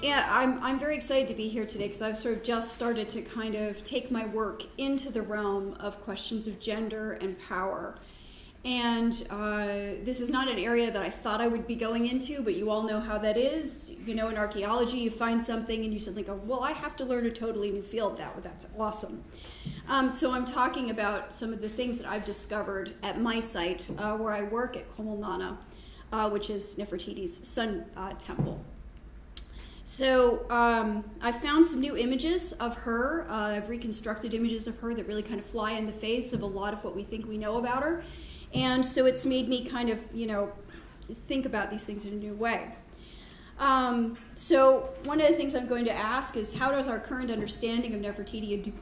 Yeah, I'm very excited to be here today because I've sort of just started to kind of take my work into the realm of questions of gender and power. And this is not an area that I thought I would be going into, but you all know how that is. You know, in archaeology, you find something and you suddenly go, well, I have to learn a totally new field now. That's awesome. So I'm talking about some of the things that I've discovered at my site where I work at Komolnana, which is Nefertiti's sun temple. So I found some new images of her. I've reconstructed images of her that really kind of fly in the face of a lot of what we think we know about her. And so it's made me kind of, think about these things in a new way. So one of the things I'm going to ask is, how does our current understanding of Nefertiti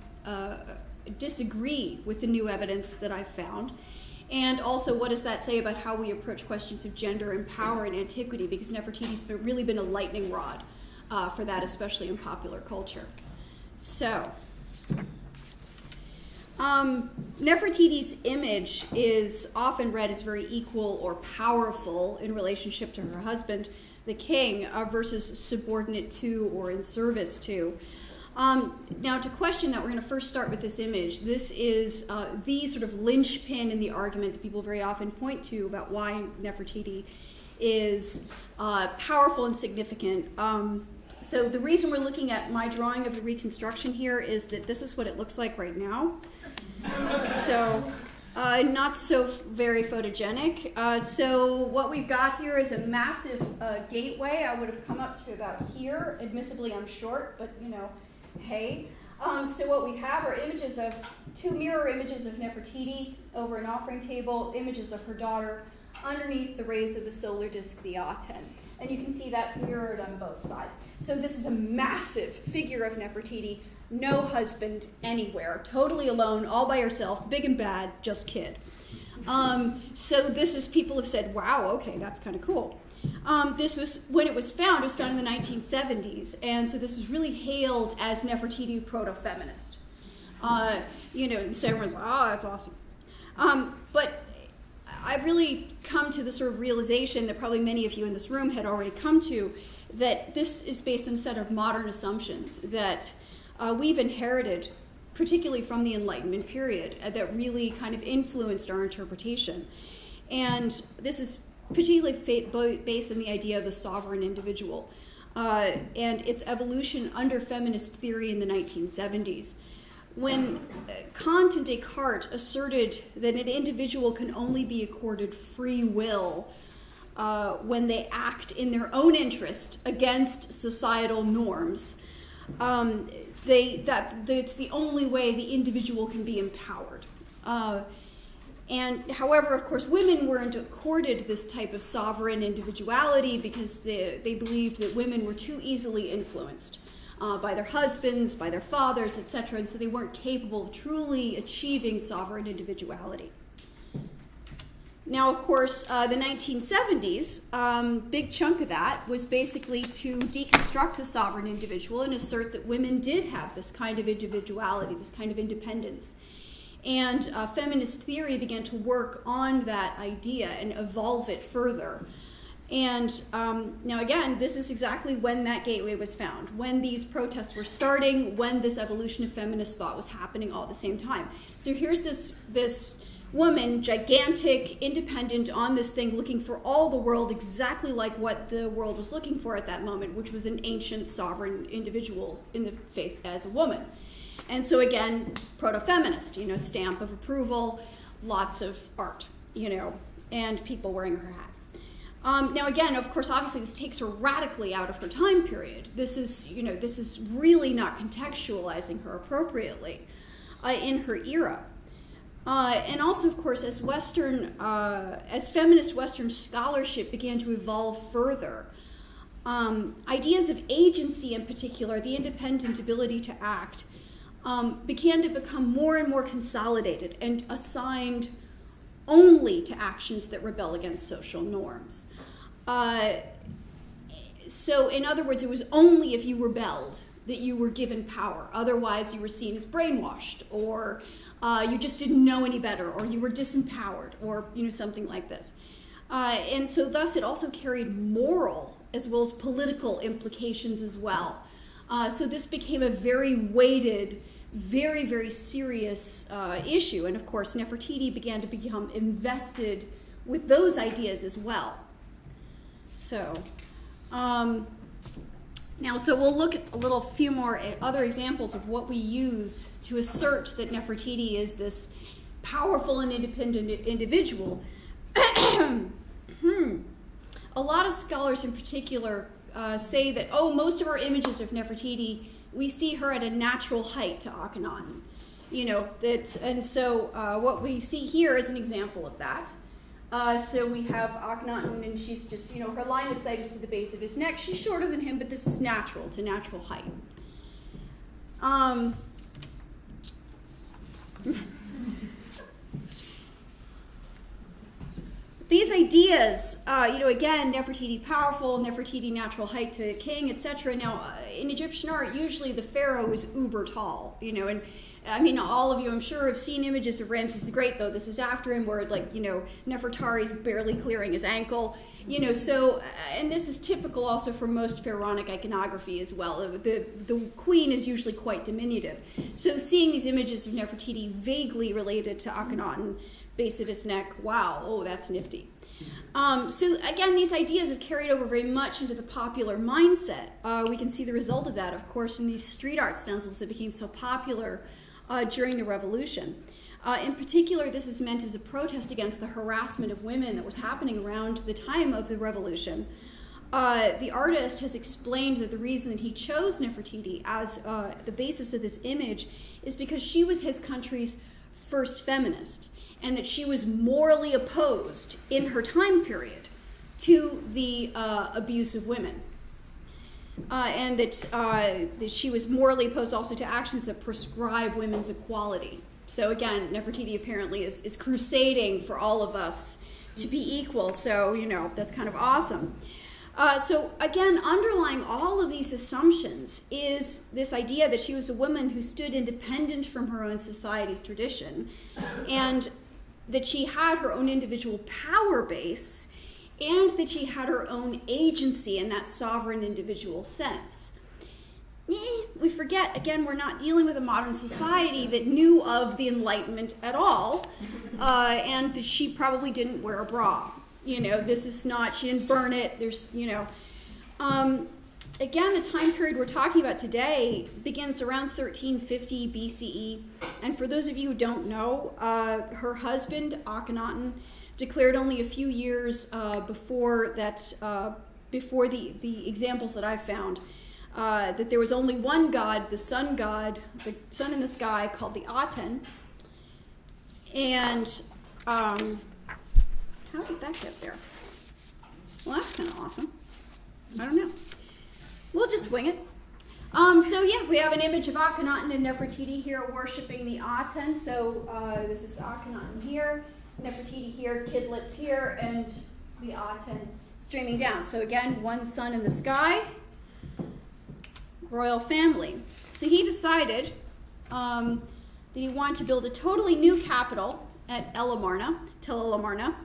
disagree with the new evidence that I've found? And also, what does that say about how we approach questions of gender and power in antiquity? Because Nefertiti's really been a lightning rod for that, especially in popular culture. So, Nefertiti's image is often read as very equal or powerful in relationship to her husband, the king, versus subordinate to or in service to. Now, to question that, we're going to first start with this image. This is the sort of linchpin in the argument that people very often point to about why Nefertiti is powerful and significant. So the reason we're looking at my drawing of the reconstruction here is that this is what it looks like right now. So not so very photogenic. So what we've got here is a massive gateway. I would have come up to about here. Admissibly, I'm short, but hey. So what we have are images of two mirror images of Nefertiti over an offering table, images of her daughter underneath the rays of the solar disk, the Aten. And you can see that's mirrored on both sides. So this is a massive figure of Nefertiti, no husband anywhere, totally alone, all by herself, big and bad, just kid. So this is, people have said, wow, okay, that's kind of cool. This was, when it was found in the 1970s, and so this was really hailed as Nefertiti proto-feminist. And so everyone's like, oh, that's awesome. But I've really come to the sort of realization that probably many of you in this room had already come to, that this is based on a set of modern assumptions that we've inherited, particularly from the Enlightenment period, that really kind of influenced our interpretation. And this is particularly based on the idea of the sovereign individual and its evolution under feminist theory in the 1970s. When Kant and Descartes asserted that an individual can only be accorded free will when they act in their own interest against societal norms, it's the only way the individual can be empowered. And however, of course, women weren't accorded this type of sovereign individuality because they believed that women were too easily influenced by their husbands, by their fathers, etc., and so they weren't capable of truly achieving sovereign individuality. Now, of course, the 1970s, big chunk of that was basically to deconstruct the sovereign individual and assert that women did have this kind of individuality, this kind of independence. And feminist theory began to work on that idea and evolve it further. And now again, this is exactly when that gateway was found, when these protests were starting, when this evolution of feminist thought was happening all at the same time. So here's this woman, gigantic, independent, on this thing, looking for all the world exactly like what the world was looking for at that moment, which was an ancient sovereign individual in the face as a woman. And so again, proto-feminist, stamp of approval, lots of art, and people wearing her hat. Now again, of course, obviously this takes her radically out of her time period. This is really not contextualizing her appropriately in her era. And also, of course, as feminist Western scholarship began to evolve further, ideas of agency in particular, the independent ability to act, began to become more and more consolidated and assigned only to actions that rebel against social norms. So in other words, it was only if you rebelled that you were given power. Otherwise, you were seen as brainwashed, or you just didn't know any better, or you were disempowered, or something like this. And so thus it also carried moral as well as political implications as well. So this became a very weighted, very, very serious issue. And of course, Nefertiti began to become invested with those ideas as well. So so we'll look at a few more other examples of what we use to assert that Nefertiti is this powerful and independent individual. A lot of scholars in particular say that, most of our images of Nefertiti, we see her at a natural height to Akhenaten. And so what we see here is an example of that. So we have Akhenaten, and she's just, her line of sight is to the base of his neck. She's shorter than him, but this is natural. It's a natural height. These ideas, again, Nefertiti powerful, Nefertiti natural height to a king, etc. Now, in Egyptian art, usually the pharaoh is uber tall, and I mean, all of you, I'm sure, have seen images of Ramses the Great, though. This is after him, where, Nefertari's barely clearing his ankle, so, and this is typical also for most pharaonic iconography as well. The queen is usually quite diminutive. So seeing these images of Nefertiti vaguely related to Akhenaten, base of his neck, wow, that's nifty. So again, these ideas have carried over very much into the popular mindset. We can see the result of that, of course, in these street art stencils that became so popular during the Revolution. In particular, this is meant as a protest against the harassment of women that was happening around the time of the Revolution. The artist has explained that the reason that he chose Nefertiti as the basis of this image is because she was his country's first feminist, and that she was morally opposed in her time period to the abuse of women. And that she was morally opposed also to actions that prescribe women's equality. So again, Nefertiti apparently is crusading for all of us to be equal, so, that's kind of awesome. So again, underlying all of these assumptions is this idea that she was a woman who stood independent from her own society's tradition, and that she had her own individual power base, and that she had her own agency in that sovereign individual sense. We forget, again, we're not dealing with a modern society that knew of the Enlightenment at all, and that she probably didn't wear a bra. This is not, she didn't burn it, again, the time period we're talking about today begins around 1350 BCE, and for those of you who don't know, her husband, Akhenaten, declared only a few years before the examples that I've found, that there was only one god, the sun in the sky, called the Aten. And how did that get there? Well, that's kind of awesome. I don't know. We'll just wing it. We have an image of Akhenaten and Nefertiti here worshiping the Aten. So this is Akhenaten here, Nefertiti here, kidlets here, and the Aten streaming down. So again, one sun in the sky, royal family. So he decided that he wanted to build a totally new capital at Tel El Amarna,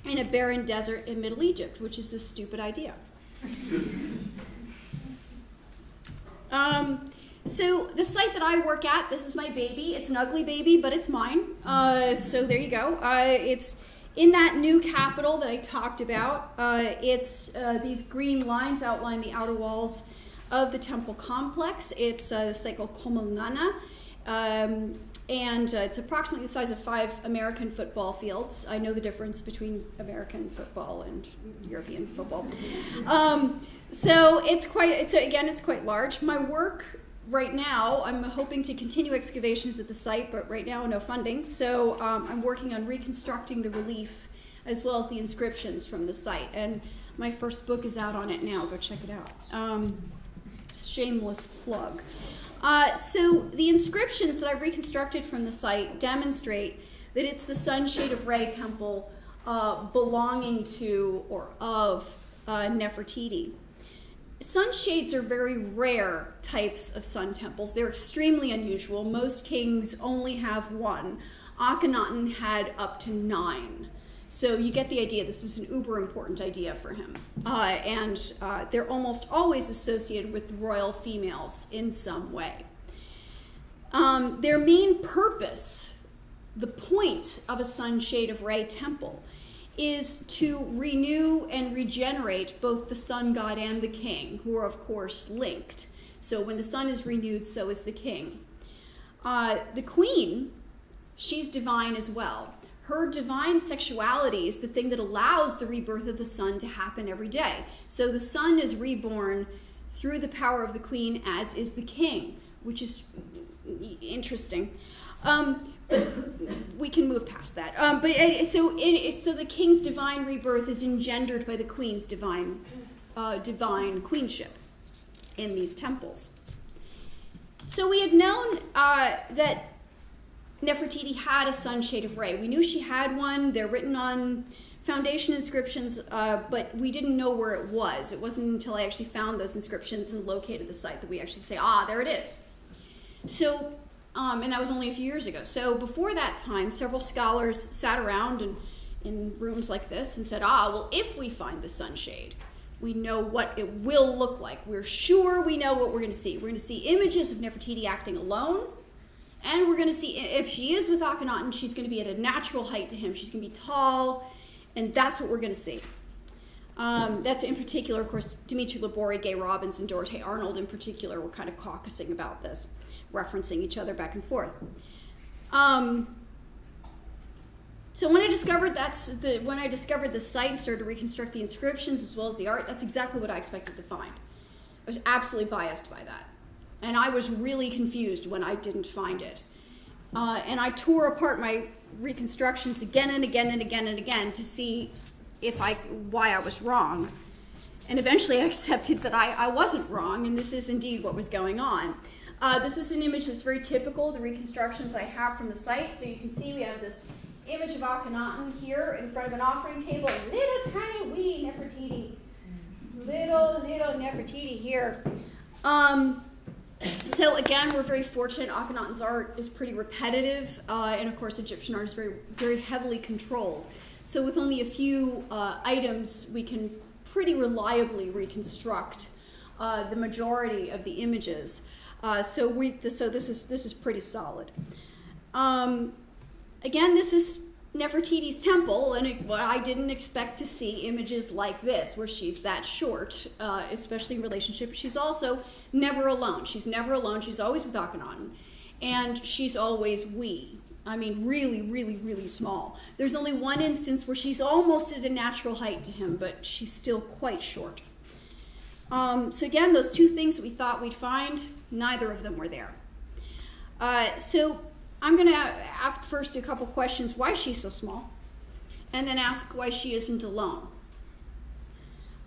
in a barren desert in Middle Egypt, which is a stupid idea. So the site that I work at, this is my baby. It's an ugly baby, but it's mine. So there you go. It's in that new capital that I talked about. It's these green lines outline the outer walls of the temple complex. It's a site called Komolnana. And it's approximately the size of 5 American football fields. I know the difference between American football and European football. So it's quite large. My work right now, I'm hoping to continue excavations at the site, but right now no funding. So I'm working on reconstructing the relief as well as the inscriptions from the site. And my first book is out on it now. Go check it out. Shameless plug. So the inscriptions that I've reconstructed from the site demonstrate that it's the Sunshade of Re temple belonging to or of Nefertiti. sunshades are very rare types of sun temples. They're extremely unusual. Most kings only have one. Akhenaten had up to 9. So you get the idea. This is an uber important idea for him. And they're almost always associated with royal females in some way. Their main purpose, the point of a sunshade of Re temple, is to renew and regenerate both the sun god and the king, who are of course linked. So when the sun is renewed, so is the king. The queen, she's divine as well. Her divine sexuality is the thing that allows the rebirth of the sun to happen every day. So the sun is reborn through the power of the queen, as is the king, which is interesting. We can move past that. So the king's divine rebirth is engendered by the queen's divine queenship in these temples. So we had known that Nefertiti had a sunshade of Re. We knew she had one. They're written on foundation inscriptions, but we didn't know where it was. It wasn't until I actually found those inscriptions and located the site that we actually say, there it is. So, and that was only a few years ago. So before that time, several scholars sat around in rooms like this and said, well, if we find the sunshade, we know what it will look like. We're sure we know what we're going to see. We're going to see images of Nefertiti acting alone. And we're going to see, if she is with Akhenaten, she's going to be at a natural height to him. She's going to be tall, and that's what we're going to see. That's in particular, of course, Dimitri Labori, Gay Robbins, and Dorothée Arnold in particular were kind of caucusing about this, referencing each other back and forth. So when I discovered the site and started to reconstruct the inscriptions as well as the art, that's exactly what I expected to find. I was absolutely biased by that. And I was really confused when I didn't find it. And I tore apart my reconstructions again and again and again and again to see why I was wrong. And eventually I accepted that I wasn't wrong, and this is indeed what was going on. This is an image that's very typical of the reconstructions I have from the site. So you can see we have this image of Akhenaten here in front of an offering table, little tiny wee Nefertiti. Little Nefertiti here. So again, we're very fortunate. Akhenaten's art is pretty repetitive, and of course Egyptian art is very, very heavily controlled. So with only a few items, we can pretty reliably reconstruct the majority of the images. So this is pretty solid. Again, this is Nefertiti's temple, and I didn't expect to see images like this, where she's that short, especially in relationship. She's also never alone. She's never alone. She's always with Akhenaten, and she's always I mean, really, really, really small. There's only one instance where she's almost at a natural height to him, but she's still quite short. So again, those two things that we thought we'd find, neither of them were there. So I'm going to ask first a couple questions. Why is she so small? And then ask why she isn't alone.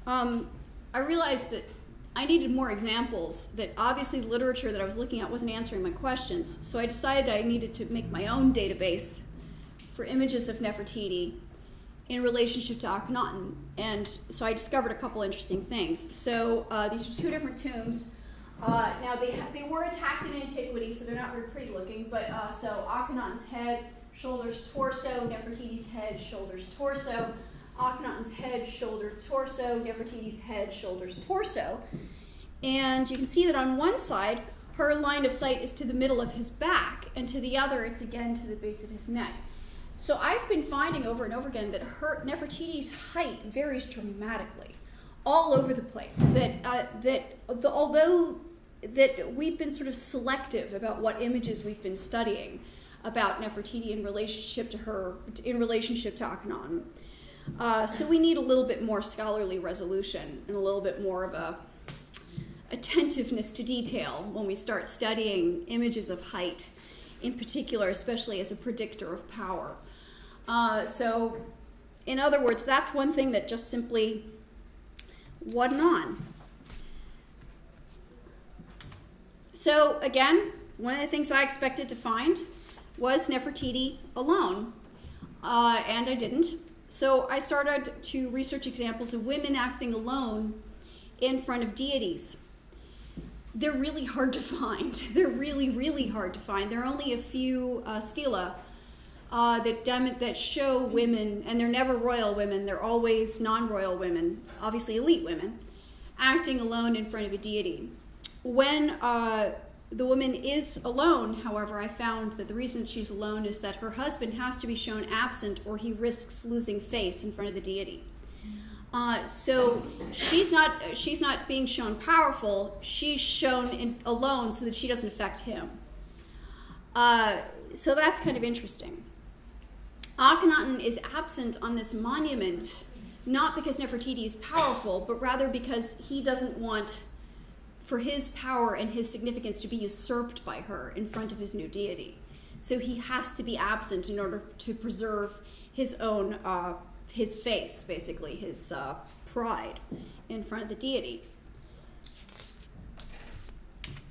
I realized that I needed more examples, that obviously the literature that I was looking at wasn't answering my questions. So I decided I needed to make my own database for images of Nefertiti in relationship to Akhenaten. And so I discovered a couple interesting things. So these are two different tombs. Now they were attacked in antiquity, so they're not very pretty looking, but so Akhenaten's head, shoulders, torso, Nefertiti's head, shoulders, torso, Akhenaten's head, shoulder, torso, Nefertiti's head, shoulders, torso. And you can see that on one side, her line of sight is to the middle of his back, and to the other, it's again to the base of his neck. So I've been finding over and over again that Nefertiti's height varies dramatically, all over the place. Although we've been sort of selective about what images we've been studying about Nefertiti in relationship to Akhenaten. So we need a little bit more scholarly resolution and a little bit more of a attentiveness to detail when we start studying images of height, in particular, especially as a predictor of power. So, in other words, that's one thing that just simply wasn't on. So again, one of the things I expected to find was Nefertiti alone, and I didn't. So I started to research examples of women acting alone in front of deities. They're really hard to find. They're really, really hard to find. There are only a few stela that show women, and they're never royal women. They're always non-royal women, obviously elite women, acting alone in front of a deity. When the woman is alone, however, I found that the reason she's alone is that her husband has to be shown absent or he risks losing face in front of the deity. So she's not being shown powerful. She's shown alone so that she doesn't affect him. So that's kind of interesting. Akhenaten is absent on this monument, not because Nefertiti is powerful, but rather because he doesn't want for his power and his significance to be usurped by her in front of his new deity. So he has to be absent in order to preserve his own, his face, basically, his pride in front of the deity.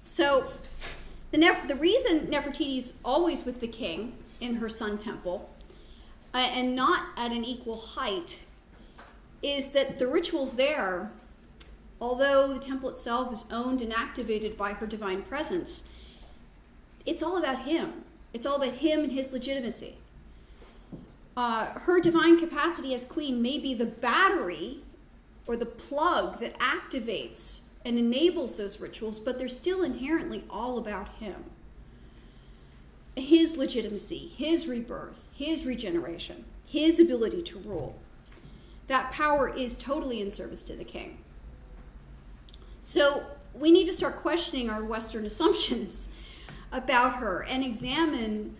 So the reason Nefertiti's always with the king in her sun temple and not at an equal height is that the rituals there, although the temple itself is owned and activated by her divine presence, it's all about him. It's all about him and his legitimacy. Her divine capacity as queen may be the battery or the plug that activates and enables those rituals, but they're still inherently all about him. His legitimacy, his rebirth, his regeneration, his ability to rule. That power is totally in service to the king. So we need to start questioning our Western assumptions about her and examine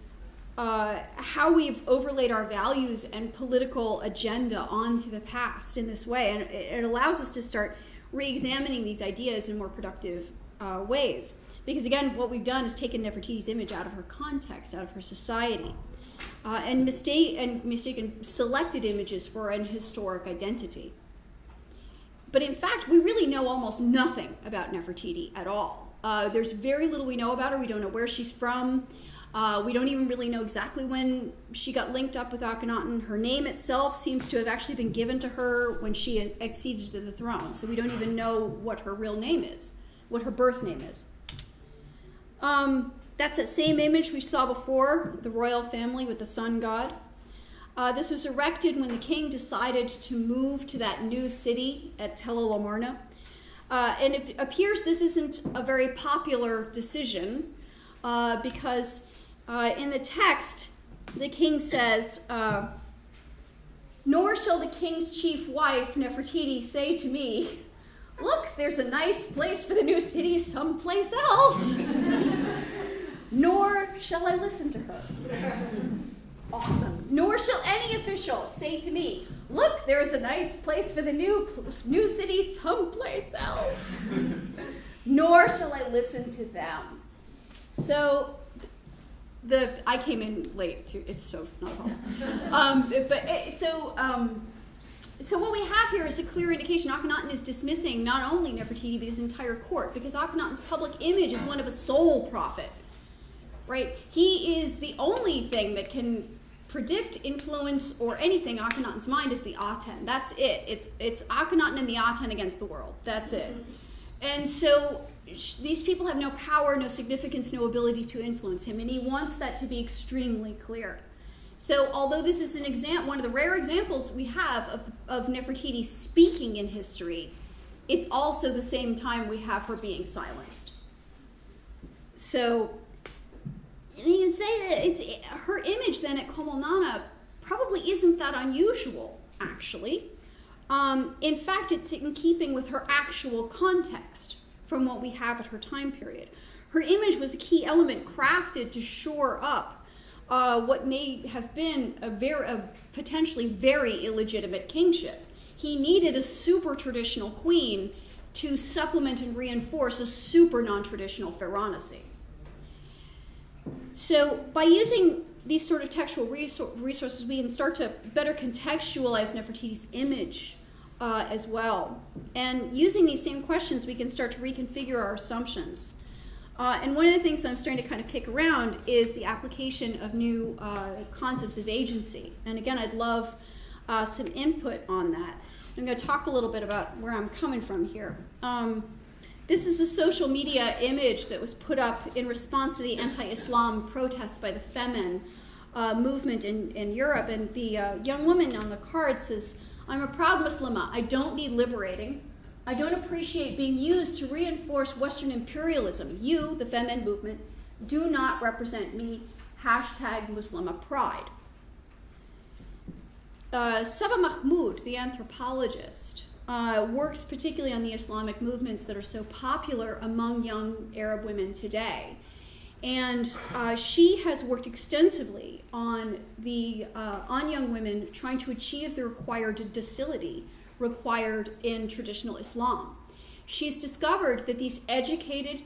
how we've overlaid our values and political agenda onto the past in this way. And it allows us to start re-examining these ideas in more productive ways. Because again, what we've done is taken Nefertiti's image out of her context, out of her society, and mistaken selected images for an historic identity. But in fact, we really know almost nothing about Nefertiti at all. There's very little we know about her. We don't know where she's from. We don't even really know exactly when she got linked up with Akhenaten. Her name itself seems to have actually been given to her when she acceded to the throne. So we don't even know what her real name is, what her birth name is. That's that same image we saw before, the royal family with the sun god. This was erected when the king decided to move to that new city at Tel El Amarna. And it appears this isn't a very popular decision because in the text, the king says, "Nor shall the king's chief wife, Nefertiti, say to me, 'Look, there's a nice place for the new city someplace else.' Nor shall I listen to her." Awesome. "Nor shall any official say to me, 'Look, there's a nice place for the new city someplace else.' Nor shall I listen to them." So I came in late too. It's so not a problem. So what we have here is a clear indication Akhenaten is dismissing not only Nefertiti but his entire court, because Akhenaten's public image is one of a sole prophet. Right? He is the only thing that can predict, influence, or anything Akhenaten's mind is the Aten. That's it. It's Akhenaten and the Aten against the world. That's it. And so these people have no power, no significance, no ability to influence him, and he wants that to be extremely clear. So although this is one of the rare examples we have of Nefertiti speaking in history, it's also the same time we have her being silenced. So you can say that her image then at Komolnana probably isn't that unusual, actually. In fact, it's in keeping with her actual context from what we have at her time period. Her image was a key element crafted to shore up what may have been a potentially very illegitimate kingship. He needed a super traditional queen to supplement and reinforce a super non-traditional pharaohnacy. So by using these sort of textual resources, we can start to better contextualize Nefertiti's image as well. And using these same questions, we can start to reconfigure our assumptions. And one of the things I'm starting to kind of kick around is the application of new concepts of agency. And again, I'd love some input on that. I'm going to talk a little bit about where I'm coming from here. This is a social media image that was put up in response to the anti-Islam protests by the Femen movement in Europe. And the young woman on the card says, "I'm a proud Muslimah. I don't need liberating. I don't appreciate being used to reinforce Western imperialism. You, the Femen movement, do not represent me. Hashtag Muslimah pride." Saba Mahmoud, the anthropologist, works particularly on the Islamic movements that are so popular among young Arab women today. And she has worked extensively on young women trying to achieve the required docility required in traditional Islam. She's discovered that these educated,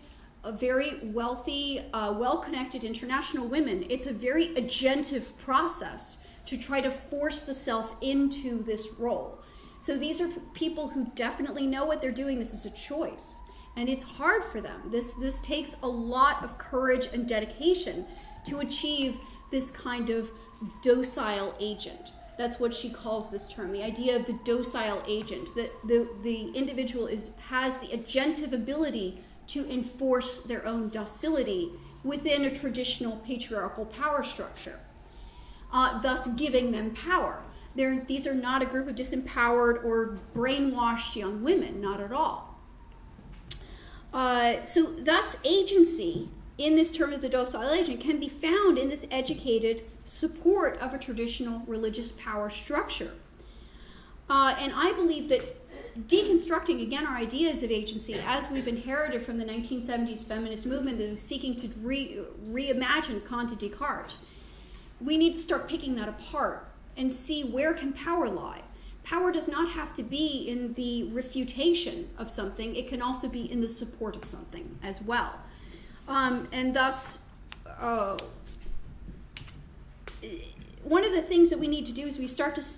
very wealthy, well-connected international women, it's a very agentive process to try to force the self into this role. So these are people who definitely know what they're doing. This is a choice. And it's hard for them. This takes a lot of courage and dedication to achieve this kind of docile agent. That's what she calls this term, the idea of the docile agent, that the individual has the agentive ability to enforce their own docility within a traditional patriarchal power structure, thus giving them power. These are not a group of disempowered or brainwashed young women, not at all. So thus agency in this term of the docile agent can be found in this educated support of a traditional religious power structure. And I believe that deconstructing, again, our ideas of agency as we've inherited from the 1970s feminist movement that was seeking to reimagine Kant and Descartes, we need to start picking that apart and see where can power lie. Power does not have to be in the refutation of something. It can also be in the support of something as well. And thus, one of the things that we need to do is we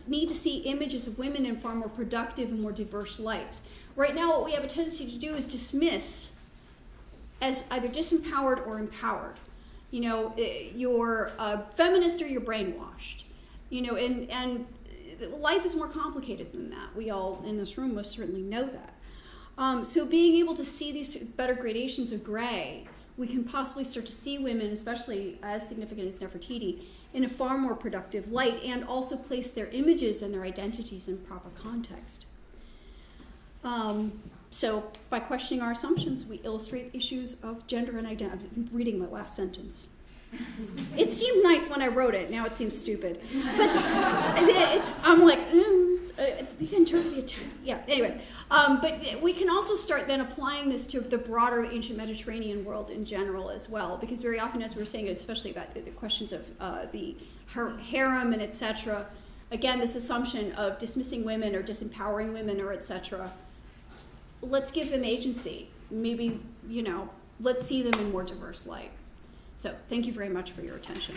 need to see images of women in far more productive and more diverse lights. Right now, what we have a tendency to do is dismiss as either disempowered or empowered. You know, you're a feminist or you're brainwashed. You know, and life is more complicated than that. We all in this room most certainly know that. So being able to see these better gradations of gray, we can possibly start to see women, especially as significant as Nefertiti, in a far more productive light, and also place their images and their identities in proper context. So by questioning our assumptions, we illustrate issues of gender and identity. I'm reading my last sentence. It seemed nice when I wrote it. Now it seems stupid. But I'm like, we can interpret the text. Yeah, anyway. But we can also start then applying this to the broader ancient Mediterranean world in general as well, because very often, as we were saying, especially about the questions of the harem and etc., again, this assumption of dismissing women or disempowering women or etc., let's give them agency. Maybe, let's see them in more diverse light. So thank you very much for your attention.